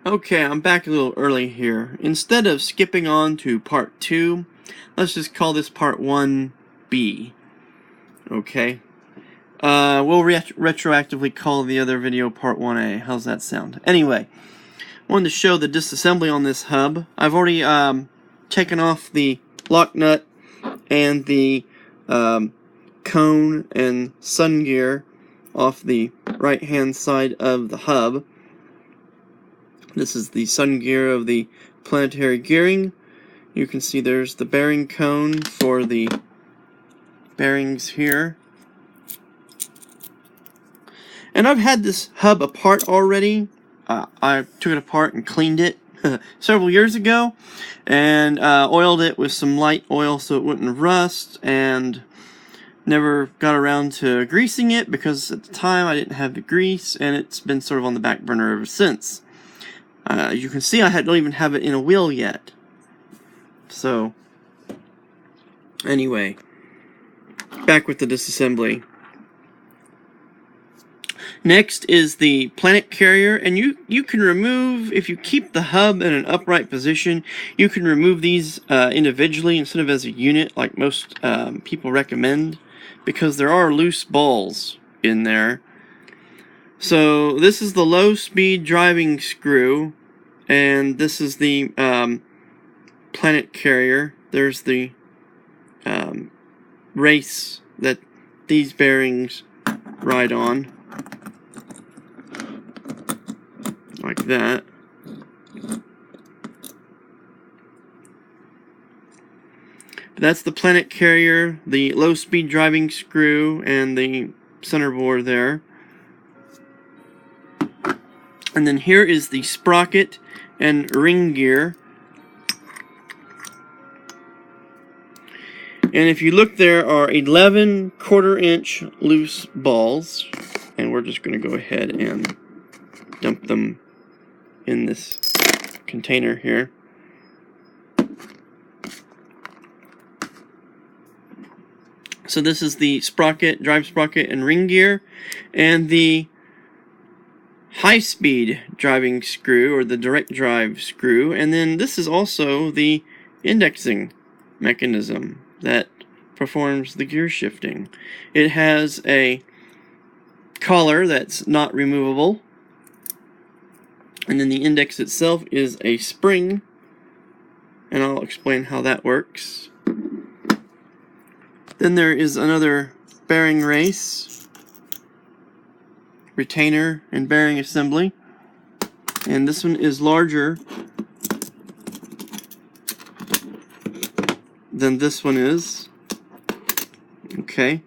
Okay, I'm back a little early here. Instead of skipping on to part 2, let's just call this part 1B. Okay? We'll retroactively call the other video part 1A. How's that sound? Anyway, I wanted to show the disassembly on this hub. I've already taken off the lock nut and the cone and sun gear off the right hand side of the hub. This is the sun gear of the planetary gearing. You can see there's the bearing cone for the bearings here. And I've had this hub apart already. I took it apart and cleaned it several years ago and oiled it with some light oil so it wouldn't rust, and never got around to greasing it because at the time I didn't have the grease, and it's been sort of on the back burner ever since. You can see I don't even have it in a wheel yet. So, anyway, back with the disassembly. Next is the planet carrier, and you can remove, if you keep the hub in an upright position, you can remove these individually instead of as a unit like most people recommend, because there are loose balls in there. So this is the low speed driving screw, and this is the planet carrier. There's the race that these bearings ride on, like that. That's the planet carrier, the low speed driving screw, and the center bore there. And then here is the sprocket and ring gear. And if you look, there are 11 1/4-inch loose balls, and we're just going to go ahead and dump them in this container here. So this is the sprocket, drive sprocket, and ring gear, and the high-speed driving screw, or the direct drive screw, and then this is also the indexing mechanism that performs the gear shifting. It has a collar that's not removable, and then the index itself is a spring, and I'll explain how that works. Then there is another bearing race, retainer, and bearing assembly, and this one is larger than this one is. Okay.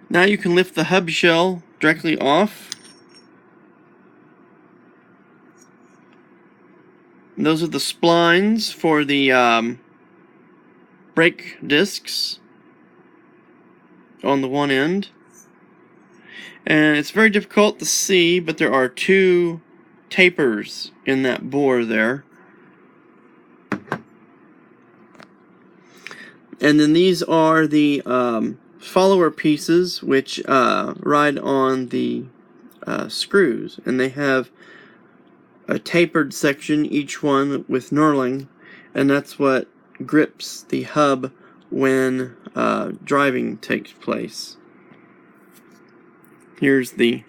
Now you can lift the hub shell directly off. And those are the splines for the brake discs on the one end. And it's very difficult to see, but there are 2 tapers in that bore there. And then these are the follower pieces which ride on the screws, and they have a tapered section, each one with knurling, and that's what grips the hub when driving takes place. Here's the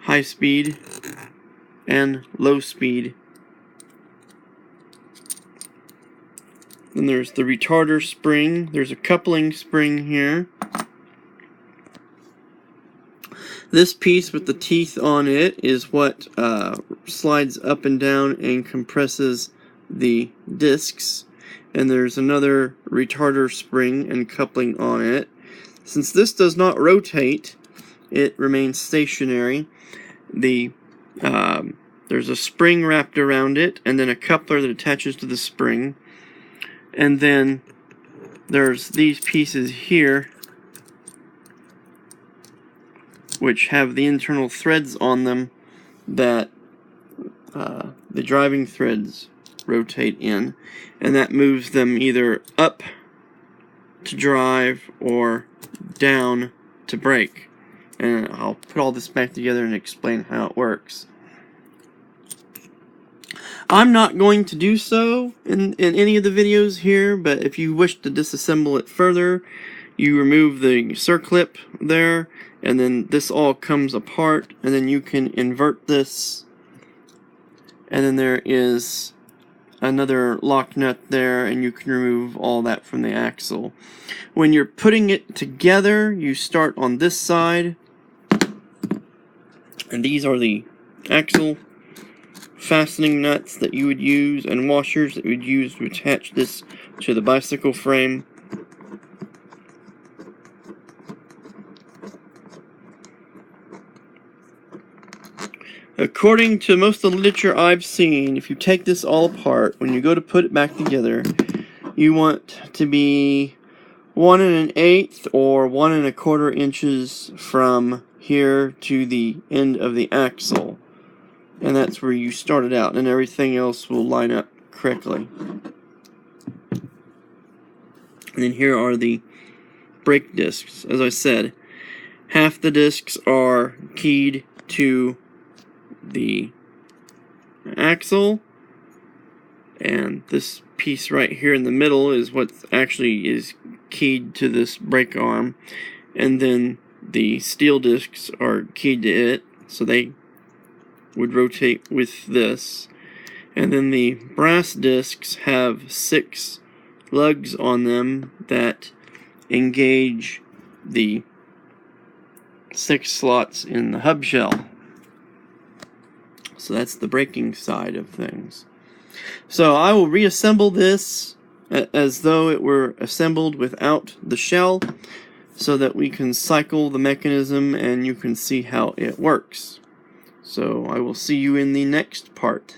high speed and low speed. Then there's the retarder spring. There's a coupling spring here. This piece with the teeth on it is what slides up and down and compresses the discs. And there's another retarder spring and coupling on it. Since this does not rotate, it remains stationary. There's a spring wrapped around it, and then a coupler that attaches to the spring. And then there's these pieces here, which have the internal threads on them that the driving threads rotate in, and that moves them either up to drive or down to brake. and I'll put all this back together and explain how it works. I'm not going to do so in any of the videos here, but if you wish to disassemble it further, you remove the circlip there, and then this all comes apart, and then you can invert this, and then there is another lock nut there, and you can remove all that from the axle. When you're putting it together, you start on this side, and these are the axle fastening nuts that you would use, and washers that you would use to attach this to the bicycle frame. According to most of the literature I've seen, if you take this all apart, when you go to put it back together, you want to be 1 1/8 or 1 1/4 inches from here to the end of the axle. And that's where you started out, and everything else will line up correctly. And then here are the brake discs. As I said, half the discs are keyed to the axle, and this piece right here in the middle is what actually is keyed to this brake arm, and then the steel discs are keyed to it, so they would rotate with this. And then the brass discs have 6 lugs on them that engage the 6 slots in the hub shell. So that's the braking side of things. So I will reassemble this as though it were assembled without the shell, so that we can cycle the mechanism and you can see how it works. So I will see you in the next part.